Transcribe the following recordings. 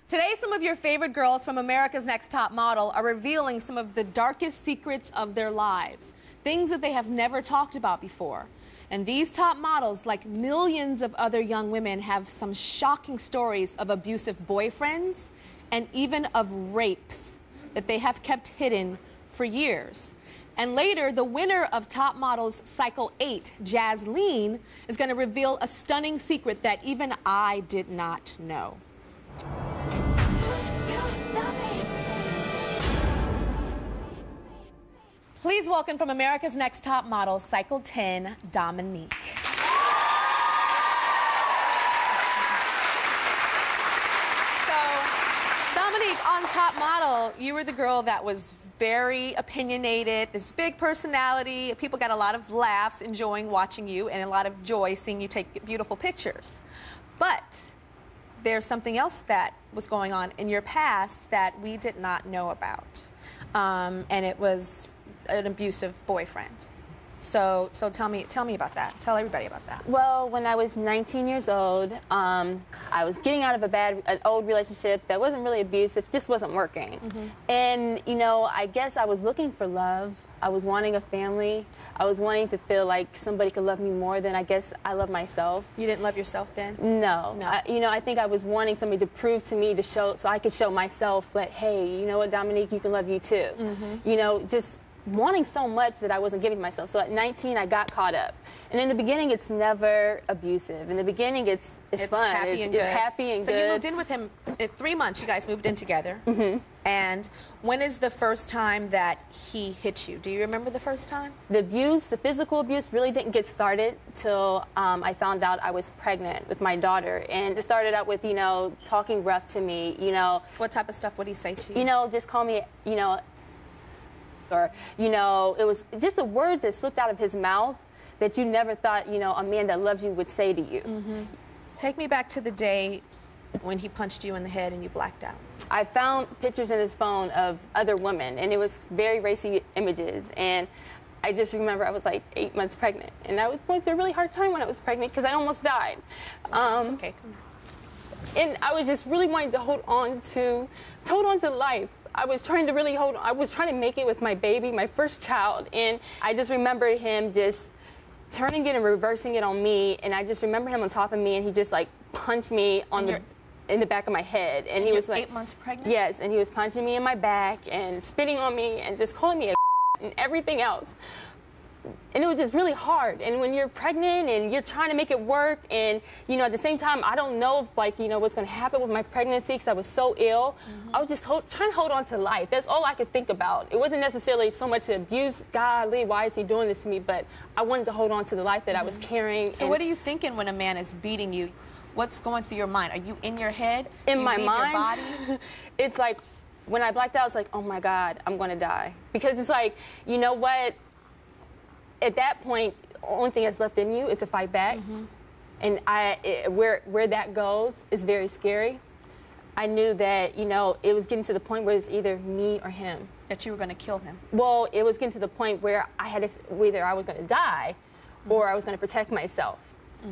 Today, some of your favorite girls from America's Next Top Model are revealing some of the darkest secrets of their lives, things that they have never talked about before. And these top models, like millions of other young women, have some shocking stories of abusive boyfriends and even of rapes that they have kept hidden for years. And later, the winner of Top Models Cycle 8, Jasleen, is going to reveal a stunning secret that even I did not know. Please welcome from America's Next Top Model, Cycle 10, Dominique. So, Dominique, on Top Model, you were the girl that was very opinionated, this big personality. People got a lot of laughs enjoying watching you and a lot of joy seeing you take beautiful pictures. But there's something else that was going on in your past that we did not know about. And it was an abusive boyfriend. So tell me about that. Tell everybody about that. Well, when I was 19 years old, I was getting out of an old relationship that wasn't really abusive, just wasn't working. And, you know, I guess I was looking for love. I was wanting a family. I was wanting to feel like somebody could love me more than I guess I love myself. You didn't love yourself then? No. You know, I think I was wanting somebody to prove to me, so I could show myself that, hey, you know what, Dominique, you can love you too. You know, just wanting so much that I wasn't giving myself. So at 19, I got caught up. And in the beginning, it's never abusive. In the beginning, it's fun. Happy and good. It's happy and good. So you moved in with him in 3 months. You guys moved in together. And when is the first time that he hit you? Do you remember the first time? The abuse, the physical abuse, really didn't get started till I found out I was pregnant with my daughter. And it started out with, you know, talking rough to me, you know. What type of stuff would he say to you? You know, just call me, you know, or, you know, it was just the words that slipped out of his mouth that you never thought, you know, a man that loves you would say to you. Take me back to the day when he punched you in the head and you blacked out. I found pictures in his phone of other women, and it was very racy images. And I just remember I was like 8 months pregnant, and I was going through a really hard time when I was pregnant because I almost died. It's okay, come on. And I was just really wanting to hold on to life. I was trying to really hold on. I was trying to make it with my baby, my first child. And I just remember him just turning it and reversing it on me. And I just remember him on top of me, and he just like punched me in the back of my head. And he was like 8 months pregnant? Yes, and he was punching me in my back and spitting on me and just calling me a and everything else. And it was just really hard. And when you're pregnant and you're trying to make it work, and, you know, at the same time, I don't know if, like, you know, what's going to happen with my pregnancy because I was so ill. I was just trying to hold on to life. That's all I could think about. It wasn't necessarily so much abuse. Golly, why is he doing this to me? But I wanted to hold on to the life that I was carrying. So what are you thinking when a man is beating you? What's going through your mind? Are you in your head? In my mind, your body? It's like, when I blacked out, it's like, oh my God, I'm going to die. Because it's like, you know what? At that point, the only thing that's left in you is to fight back. And where that goes is very scary. I knew that, you know, it was getting to the point where it's either me or him. That you were going to kill him? Well, it was getting to the point where I had to, either I was going to die or I was going to protect myself.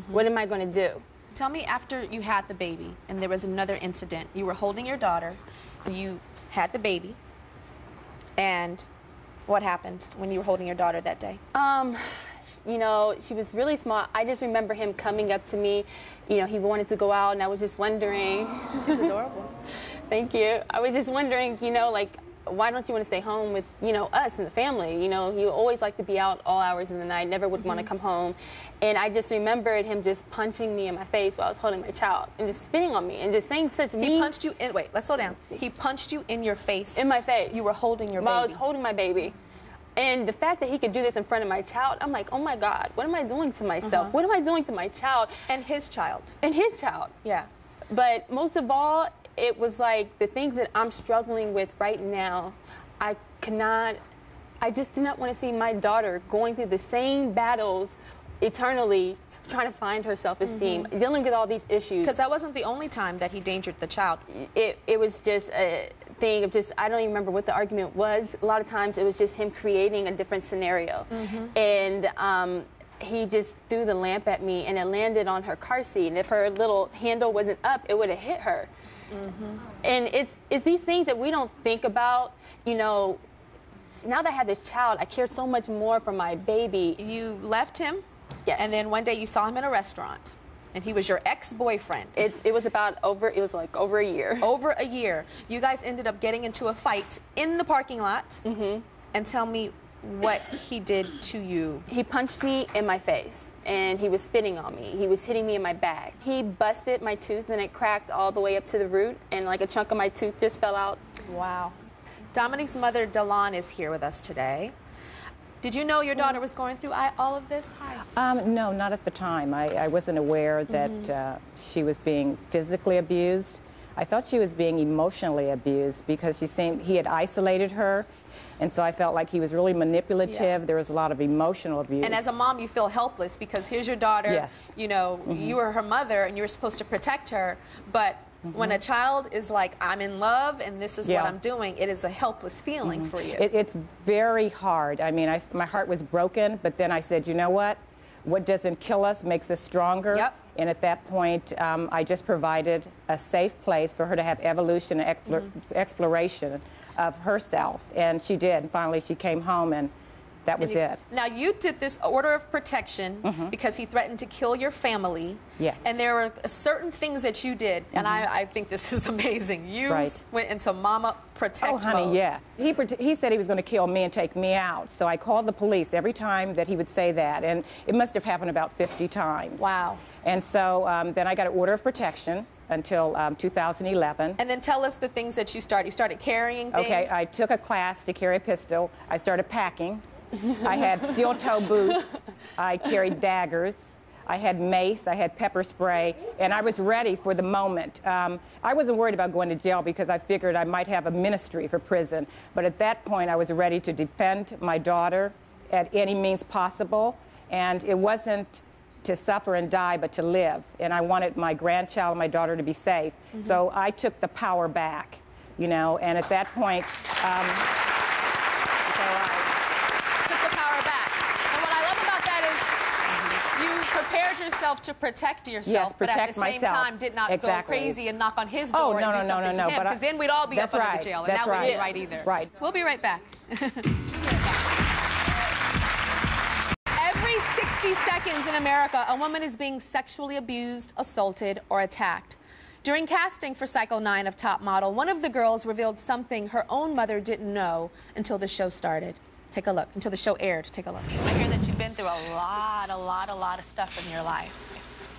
What am I going to do? Tell me, after you had the baby and there was another incident, you were holding your daughter, you had the baby, and what happened when you were holding your daughter that day? You know, she was really small. I just remember him coming up to me. You know, he wanted to go out, and I was just wondering. She's adorable. Thank you. I was just wondering, you know, like, why don't you want to stay home with, you know, us and the family? You know, he always liked to be out all hours of the night, never would want to come home. And I just remembered him just punching me in my face while I was holding my child and just spitting on me and just saying such mean... He punched you in... Wait, let's slow down. He punched you in your face? In my face. You were holding your baby? While I was holding my baby. And the fact that he could do this in front of my child, I'm like, oh my God, what am I doing to myself? What am I doing to my child? And his child. And his child. Yeah. But most of all, it was like the things that I'm struggling with right now. I just do not want to see my daughter going through the same battles eternally, trying to find her self-esteem, dealing with all these issues. Because that wasn't the only time that he endangered the child. It was just a thing of just, I don't even remember what the argument was. A lot of times it was just him creating a different scenario. And he just threw the lamp at me, and it landed on her car seat. And if her little handle wasn't up, it would have hit her. And it's these things that we don't think about, you know. Now that I have this child, I care so much more for my baby. You left him? Yes. And then one day you saw him in a restaurant, and he was your ex-boyfriend. It was like over a year. Over a year. You guys ended up getting into a fight in the parking lot. And tell me what he did to you. He punched me in my face, and he was spitting on me. He was hitting me in my back. He busted my tooth, and it cracked all the way up to the root, and like a chunk of my tooth just fell out. Wow. Dominique's mother, Delon, is here with us today. Did you know your daughter was going through all of this? Hi. No, not at the time. I wasn't aware that she was being physically abused. I thought she was being emotionally abused because he had isolated her, and so I felt like he was really manipulative. Yeah. There was a lot of emotional abuse. And as a mom, you feel helpless because here's your daughter. Yes. You know, you were her mother, and you were supposed to protect her, but when a child is like, I'm in love and this is what I'm doing, it is a helpless feeling for you. It's very hard. I mean, my heart was broken, but then I said, you know what? What doesn't kill us makes us stronger. Yep. And at that point, I just provided a safe place for her to have evolution and exploration of herself. And she did. And finally, she came home, and that was it. Now, you did this order of protection because he threatened to kill your family. Yes. And there were certain things that you did, and I think this is amazing. You went into mama protect mode. Oh, honey, yeah. He said he was going to kill me and take me out, so I called the police every time that he would say that, and it must have happened about 50 times. Wow. And so then I got an order of protection until 2011. And then tell us the things that you started. You started carrying things? Okay, I took a class to carry a pistol. I started packing. I had steel-toe boots. I carried daggers. I had mace. I had pepper spray. And I was ready for the moment. I wasn't worried about going to jail because I figured I might have a ministry for prison. But at that point, I was ready to defend my daughter at any means possible. And it wasn't to suffer and die, but to live. And I wanted my grandchild and my daughter to be safe. So I took the power back, you know. And at that point, prepared yourself to protect yourself, yes, but at the same time did not go crazy and knock on his door and do something to him, because then we'd all be up under the jail, and that wouldn't be right either. Right. We'll be right back. Every 60 seconds in America, a woman is being sexually abused, assaulted, or attacked. During casting for Cycle 9 of Top Model, one of the girls revealed something her own mother didn't know until the show started. Take a look. Until the show aired. Take a look. I hear that you've been through a lot of stuff in your life.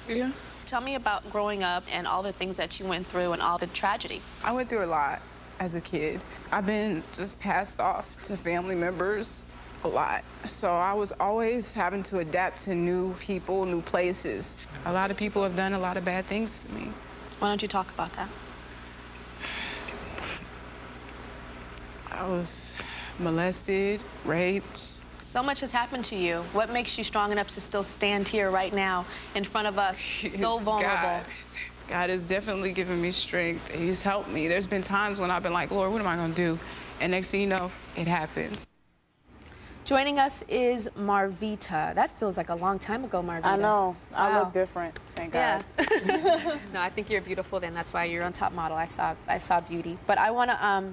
Yeah. Tell me about growing up and all the things that you went through and all the tragedy. I went through a lot as a kid. I've been just passed off to family members a lot. So I was always having to adapt to new people, new places. A lot of people have done a lot of bad things to me. Why don't you talk about that? I was molested, raped. So much has happened to you. What makes you strong enough to still stand here right now in front of us, so vulnerable? God has definitely given me strength. He's helped me. There's been times when I've been like, Lord, what am I going to do? And next thing you know, it happens. Joining us is Marvita. That feels like a long time ago, Marvita. I know. Wow. I look different, thank God. Yeah. No, I think you're beautiful then. That's why you're on Top Model. I saw beauty. But I want to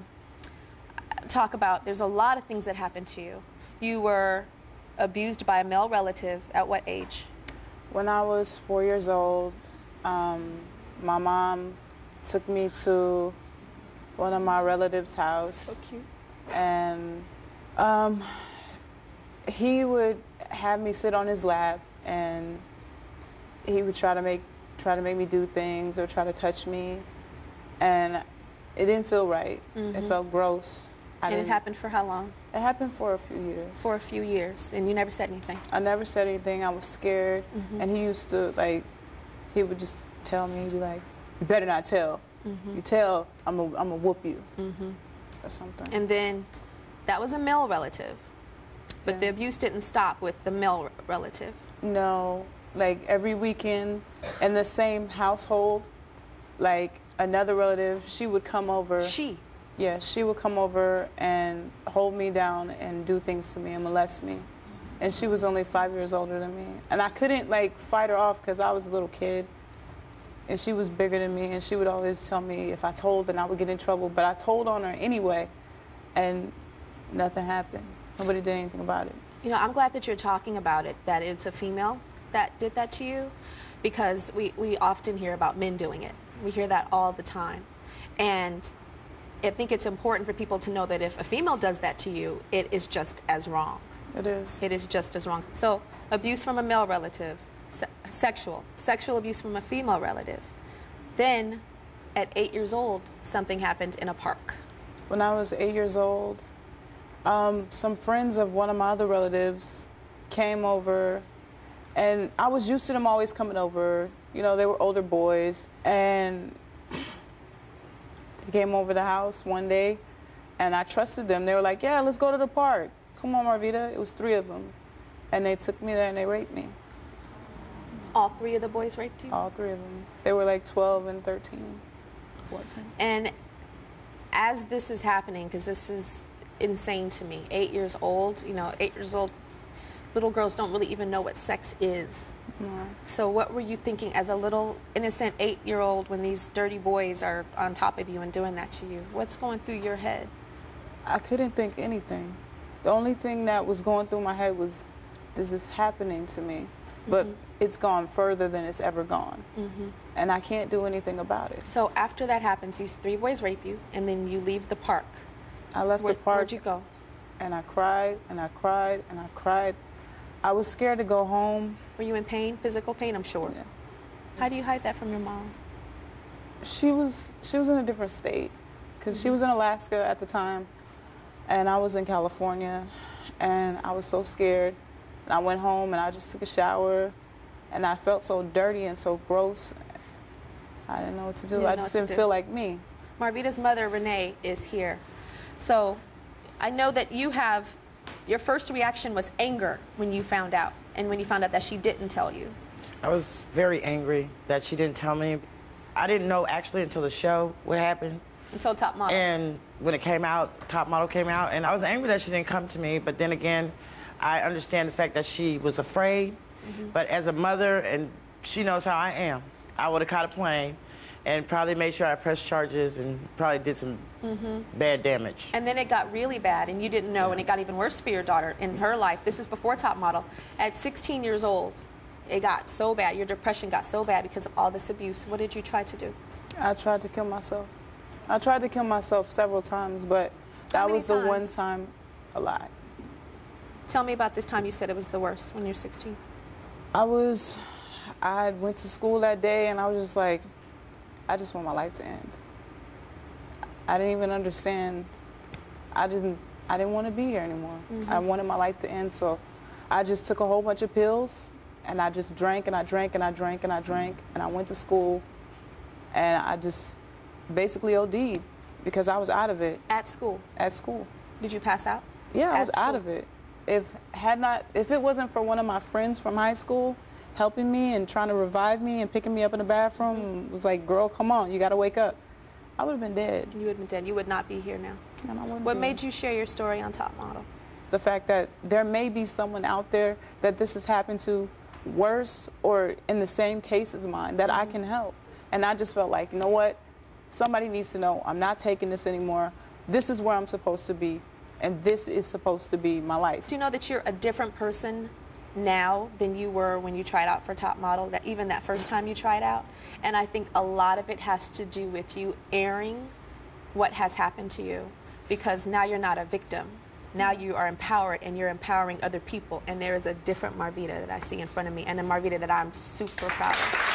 talk about, there's a lot of things that happened to you. You were abused by a male relative at what age? When I was 4 years old, my mom took me to one of my relatives' house. So cute. And he would have me sit on his lap, and he would try to make me do things or try to touch me, and it didn't feel right. It felt gross. And it happened for how long? It happened for a few years. For a few years, and you never said anything? I never said anything. I was scared, and he used to, like, he would just tell me, he'd be like, you better not tell. You tell, I'm gonna whoop you, or something. And then, that was a male relative, but the abuse didn't stop with the male relative. No, like every weekend in the same household, like another relative, she would come over. She? Yeah, she would come over and hold me down and do things to me and molest me. And she was only 5 years older than me. And I couldn't, like, fight her off because I was a little kid. And she was bigger than me, and she would always tell me if I told, then I would get in trouble. But I told on her anyway, and nothing happened. Nobody did anything about it. You know, I'm glad that you're talking about it, that it's a female that did that to you, because we often hear about men doing it. We hear that all the time. And I think it's important for people to know that if a female does that to you, it is just as wrong. It is. It is just as wrong. So, abuse from a male relative, sexual abuse from a female relative. Then, at 8 years old, something happened in a park. When I was 8 years old, some friends of one of my other relatives came over, and I was used to them always coming over. You know, they were older boys, and they came over the house one day, and I trusted them. They were like, yeah, let's go to the park. Come on, Marvita. It was 3 of them. And they took me there and they raped me. All 3 of the boys raped you? All 3 of them. They were like 12 and 13, 14. And as this is happening, because this is insane to me, 8 years old, you know, 8 years old, little girls don't really even know what sex is. No. So what were you thinking as a little innocent 8-year-old when these dirty boys are on top of you and doing that to you? What's going through your head? I couldn't think anything. The only thing that was going through my head was, this is happening to me, but it's gone further than it's ever gone. And I can't do anything about it. So after that happens, these 3 boys rape you, and then you leave the park. I left the park. Where'd you go? And I cried, and I cried, and I cried. I was scared to go home. Were you in pain, physical pain, I'm sure? Yeah. How do you hide that from your mom? She was in a different state, because she was in Alaska at the time, and I was in California, and I was so scared. And I went home, and I just took a shower, and I felt so dirty and so gross. I didn't know what to do. I just didn't feel like me. Marvita's mother, Renee, is here. So I know that you have, your first reaction was anger when you found out, and when you found out that she didn't tell you. I was very angry that she didn't tell me. I didn't know actually until the show what happened. Until Top Model. And when it came out, Top Model came out, and I was angry that she didn't come to me, but then again, I understand the fact that she was afraid, but as a mother, and she knows how I am, I would have caught a plane and probably made sure I pressed charges and probably did some bad damage. And then it got really bad, and you didn't know, and it got even worse for your daughter in her life. This is before Top Model. At 16 years old, it got so bad, your depression got so bad because of all this abuse. What did you try to do? I tried to kill myself. I tried to kill myself several times, but that was the one time a lie. Tell me about this time you said it was the worst when you're 16. I went to school that day, and I was just like, I just want my life to end. I didn't even understand. I didn't want to be here anymore. I wanted my life to end, so I just took a whole bunch of pills, and I just drank, and I drank, and I drank, and I drank, and I went to school, and I just basically OD'd because I was out of it. At school? At school. Did you pass out? Yeah, I was out of it. If it wasn't for one of my friends from high school helping me and trying to revive me and picking me up in the bathroom, was like, girl, come on, you gotta wake up, I would have been dead. You would have been dead. You would not be here now. And I wouldn't What be. made you share your story on Top Model? The fact that there may be someone out there that this has happened to worse or in the same case as mine that I can help. And I just felt like, you know what? Somebody needs to know I'm not taking this anymore. This is where I'm supposed to be, and this is supposed to be my life. Do you know that you're a different person now than you were when you tried out for Top Model, that even that first time you tried out? And I think a lot of it has to do with you airing what has happened to you, because now you're not a victim. Now you are empowered, and you're empowering other people, and there is a different Marvita that I see in front of me, and a Marvita that I'm super proud of.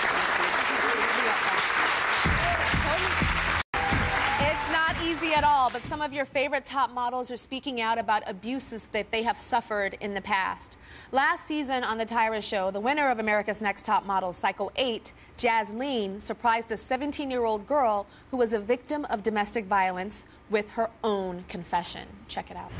It's not easy at all, but some of your favorite top models are speaking out about abuses that they have suffered in the past. Last season on The Tyra Show, the winner of America's Next Top Model, Cycle 8, Jasleen, surprised a 17-year-old girl who was a victim of domestic violence with her own confession. Check it out.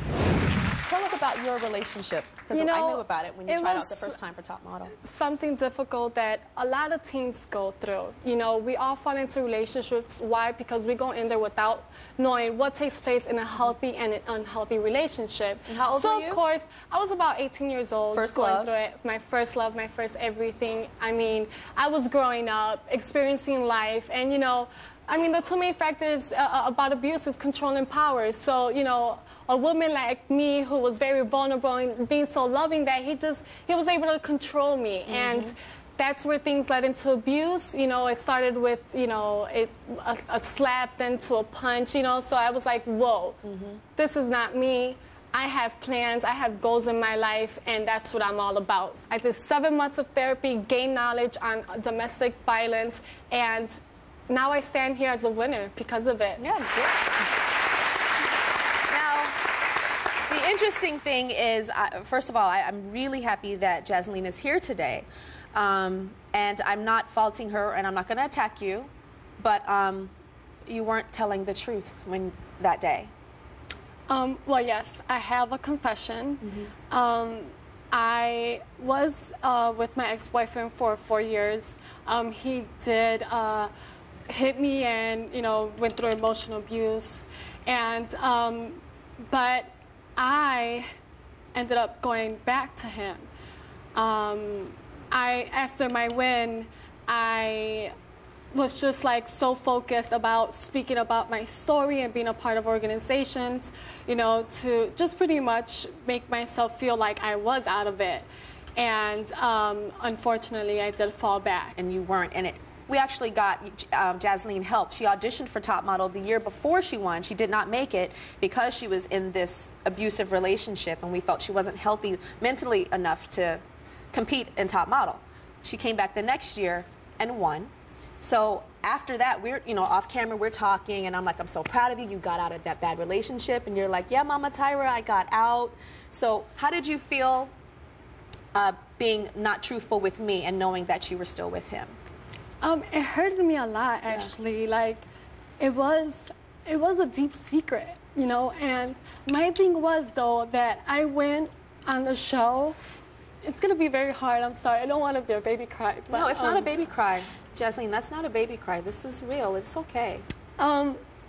Tell us about about your relationship? Because I knew about it when you tried out the first time for Top Model. Something difficult that a lot of teens go through. You know, we all fall into relationships. Why? Because we go in there without knowing what takes place in a healthy and an unhealthy relationship. And how old were you? So, of course, I was about 18 years old. First going love. through it. My first love, my first everything. I mean, I was growing up, experiencing life, and, you know, I mean, the two main factors about abuse is control and power. So, you know, a woman like me who was very vulnerable and being so loving that he was able to control me. And that's where things led into abuse. You know, it started with, you know, a slap, then to a punch, you know. So I was like, whoa, this is not me. I have plans, I have goals in my life, and that's what I'm all about. I did 7 months of therapy, gained knowledge on domestic violence, and now I stand here as a winner because of it. Yeah, good. Now, the interesting thing is, first of all, I'm really happy that Jasleen is here today. And I'm not faulting her, and I'm not going to attack you, but you weren't telling the truth that day. Well, yes, I have a confession. I was with my ex-boyfriend for 4 years. He did hit me and, you know, went through emotional abuse. And, but I ended up going back to him. After my win, I was just like so focused about speaking about my story and being a part of organizations, you know, to just pretty much make myself feel like I was out of it. And unfortunately, I did fall back. And you weren't in it. We actually got Jasleen help. She auditioned for Top Model the year before she won. She did not make it because she was in this abusive relationship, and we felt she wasn't healthy mentally enough to compete in Top Model. She came back the next year and won. So after that, we're, you know, off camera, we're talking, and I'm like, I'm so proud of you. You got out of that bad relationship. And you're like, yeah, Mama Tyra, I got out. So how did you feel being not truthful with me and knowing that you were still with him? It hurted me a lot, actually. Yeah. Like, it was a deep secret, you know. And my thing was, though, that I went on the show. It's gonna be very hard. I'm sorry. I don't want to be a baby cry. But, no, it's not a baby cry, Jasleen. That's not a baby cry. This is real. It's okay.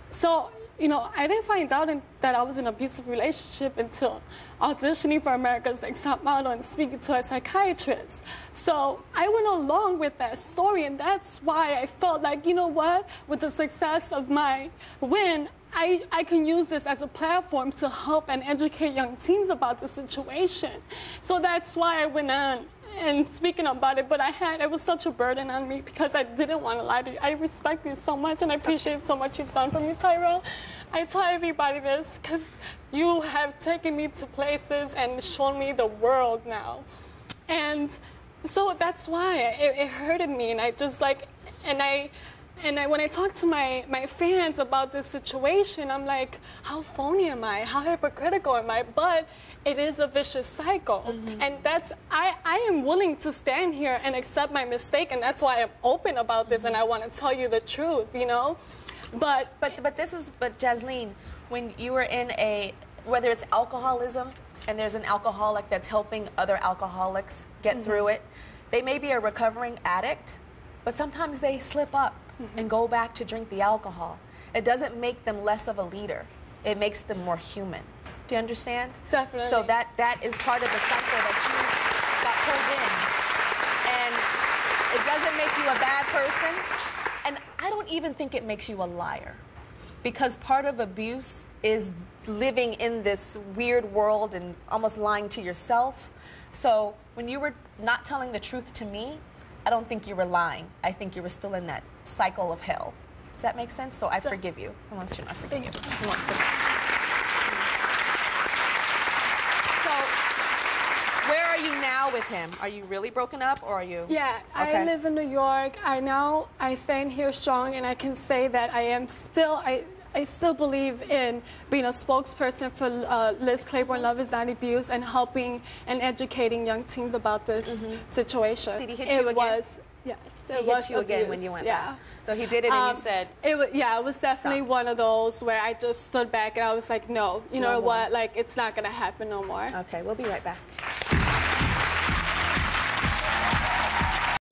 So, you know, I didn't find out that I was in an abusive relationship until auditioning for America's Next Top Model and speaking to a psychiatrist. So I went along with that story, and that's why I felt like, you know what, with the success of my win, I can use this as a platform to help and educate young teens about the situation. So that's why I went on and speaking about it, but it was such a burden on me because I didn't want to lie to you. I respect you so much, and I appreciate so much you've done for me, Tyra. I tell everybody this because you have taken me to places and shown me the world now. And so that's why it hurted me, and I just like, when I talk to my fans about this situation, I'm like, how phony am I? How hypocritical am I? But it is a vicious cycle. And I am willing to stand here and accept my mistake, and that's why I'm open about this, and I want to tell you the truth, you know? But Jasleen, when you were in whether it's alcoholism, and there's an alcoholic that's helping other alcoholics get through it, they may be a recovering addict, but sometimes they slip up and go back to drink the alcohol. It doesn't make them less of a leader. It makes them more human. Do you understand? Definitely. So that is part of the cycle that you got pulled in. And it doesn't make you a bad person. And I don't even think it makes you a liar. Because part of abuse is living in this weird world and almost lying to yourself. So when you were not telling the truth to me, I don't think you were lying. I think you were still in that cycle of hell. Does that make sense? So I forgive you. I want you to know I forgive you. So where are you now with him? Are you really broken up, or are you? Yeah, okay. I live in New York. I stand here strong, and I can say that I still believe in being a spokesperson for Liz Claiborne Love Is Not Abuse and helping and educating young teens about this situation. Did he hit you again? Yes, He hit you again when you went back. So he did it and you said, it was definitely stop. one of those where I just stood back and I was like, no, you know more. what, like, it's not gonna happen no more. Okay, we'll be right back.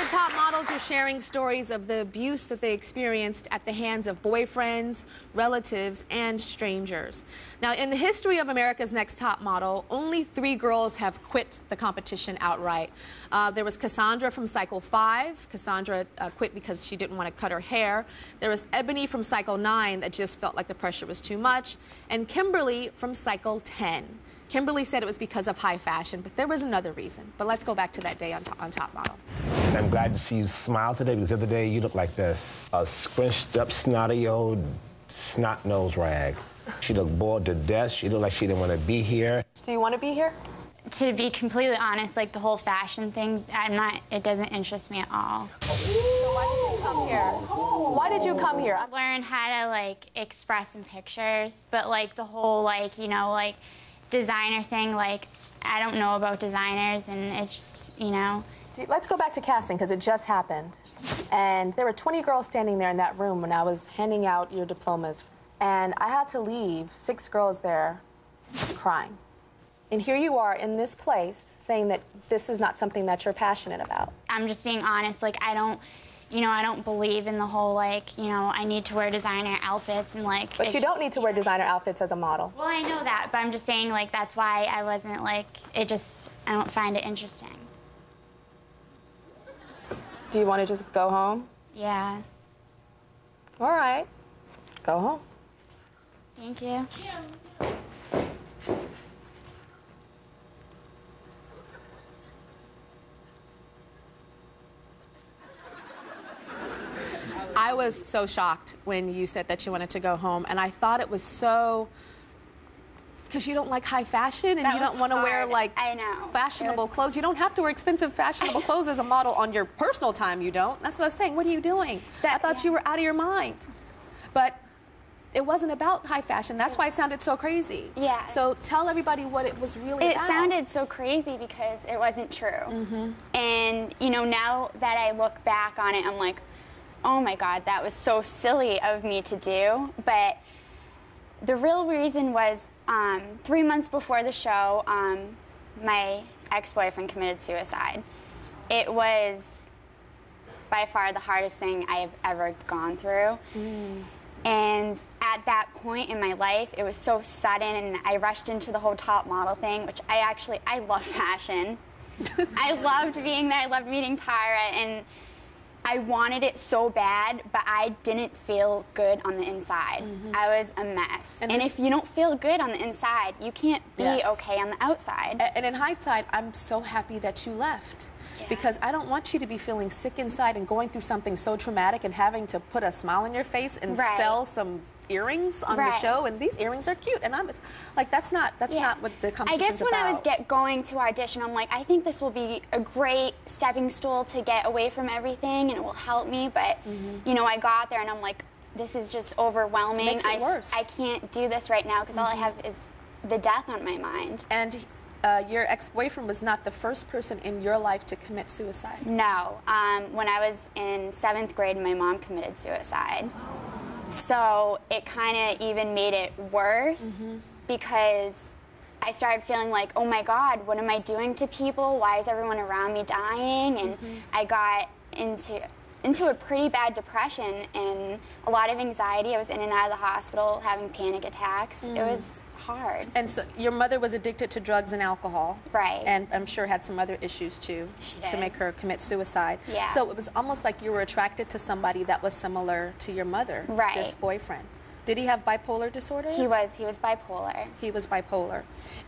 Top models are sharing stories of the abuse that they experienced at the hands of boyfriends, relatives, and strangers. Now, in the history of America's Next Top Model, only 3 girls have quit the competition outright. There was Cassandra from Cycle 5. Cassandra quit because she didn't want to cut her hair. There was Ebony from Cycle 9 that just felt like the pressure was too much. And Kimberly from Cycle 10. Kimberly said it was because of high fashion, but there was another reason. But let's go back to that day on Top Model. I'm glad to see you smile today, because the other day you looked like this. A scrunched up, snotty old snot-nosed rag. She looked bored to death. She looked like she didn't want to be here. Do you want to be here? To be completely honest, like the whole fashion thing, it doesn't interest me at all. So why did you come here? Why did you come here? I learned how to like express in pictures, but like the whole like, you know, like designer thing, like I don't know about designers, and it's just, you know. Let's go back to casting, because it just happened. And there were 20 girls standing there in that room when I was handing out your diplomas. And I had to leave 6 girls there crying. And here you are in this place saying that this is not something that you're passionate about. I'm just being honest, like I don't believe in the whole like, you know, I need to wear designer outfits and like. But you don't need to wear designer outfits as a model. Well, I know that, but I'm just saying like that's why I wasn't like, I don't find it interesting. Do you want to just go home? Yeah. All right. Go home. Thank you. I was so shocked when you said that you wanted to go home, and I thought it was so, because you don't like high fashion and you don't want to wear like fashionable clothes. You don't have to wear expensive fashionable clothes as a model on your personal time. You don't. That's what I was saying. What are you doing? I thought you were out of your mind. But it wasn't about high fashion. That's why it sounded so crazy. Yeah. So tell everybody what it was really about. It sounded so crazy because it wasn't true. Mm-hmm. And, you know, now that I look back on it, I'm like, oh my God, that was so silly of me to do. But the real reason was 3 months before the show, my ex-boyfriend committed suicide. It was by far the hardest thing I have ever gone through. Mm. And at that point in my life, it was so sudden, and I rushed into the whole top model thing, which I love fashion. I loved being there, I loved meeting Tyra, and I wanted it so bad, but I didn't feel good on the inside. Mm-hmm. I was a mess. And if you don't feel good on the inside, you can't be okay on the outside. And in hindsight, I'm so happy that you left. Yeah. Because I don't want you to be feeling sick inside and going through something so traumatic and having to put a smile on your face and sell some earrings on the show, and these earrings are cute, and I'm like, that's not what the competition's about. I guess when I was going to audition, I'm like, I think this will be a great stepping stool to get away from everything, and it will help me. But you know, I got there and I'm like, this is just overwhelming. It makes it worse. I can't do this right now because all I have is the death on my mind. And your ex-boyfriend was not the first person in your life to commit suicide. No. When I was in 7th grade, my mom committed suicide. So it kind of even made it worse because I started feeling like, oh my God, what am I doing to people? Why is everyone around me dying? And I got into a pretty bad depression and a lot of anxiety. I was in and out of the hospital having panic attacks. It was hard. And so your mother was addicted to drugs and alcohol. Right. And I'm sure had some other issues too to make her commit suicide. Yeah. So it was almost like you were attracted to somebody that was similar to your mother, this boyfriend. Did he have bipolar disorder? He was bipolar. He was bipolar.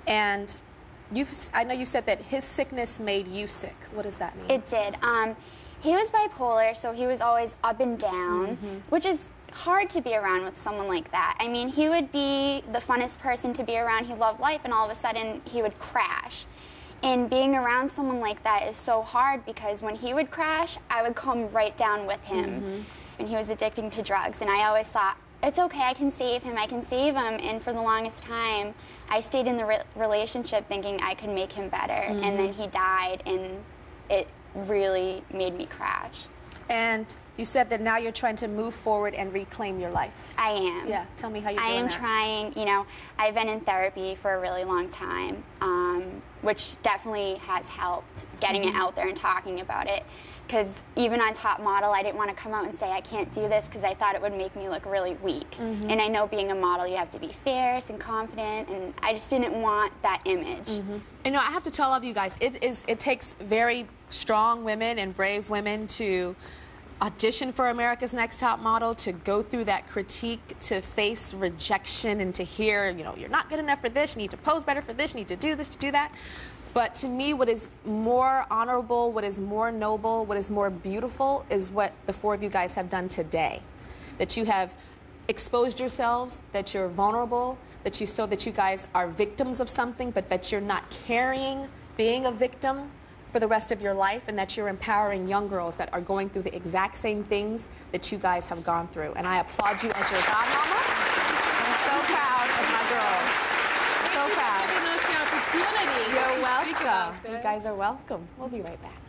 And I know you said that his sickness made you sick. What does that mean? It did. He was bipolar, so he was always up and down, which is hard to be around with someone like that. I mean, he would be the funnest person to be around. He loved life, and all of a sudden he would crash. And being around someone like that is so hard because when he would crash, I would come right down with him. And he was addicting to drugs, and I always thought, it's okay, I can save him, I can save him. And for the longest time, I stayed in the relationship thinking I could make him better. And then he died, and it really made me crash. And you said that now you're trying to move forward and reclaim your life. I am. Yeah, tell me how you're doing I am that. trying, you know, I've been in therapy for a really long time, which definitely has helped getting it out there and talking about it. Because even on Top Model, I didn't want to come out and say I can't do this because I thought it would make me look really weak. And I know being a model, you have to be fierce and confident, and I just didn't want that image. You know, I have to tell all of you guys, it takes very strong women and brave women to audition for America's Next Top Model, to go through that critique, to face rejection, and to hear, you know, you're not good enough for this, you need to pose better for this, you need to do this, to do that. But to me, what is more honorable, what is more noble, what is more beautiful is what the four of you guys have done today. That you have exposed yourselves, that you're vulnerable, that you show that you guys are victims of something, but that you're not carrying being a victim for the rest of your life, and that you're empowering young girls that are going through the exact same things that you guys have gone through. And I applaud you as your godmama. I'm so proud of my girls. So proud. You're welcome. You guys are welcome. We'll be right back.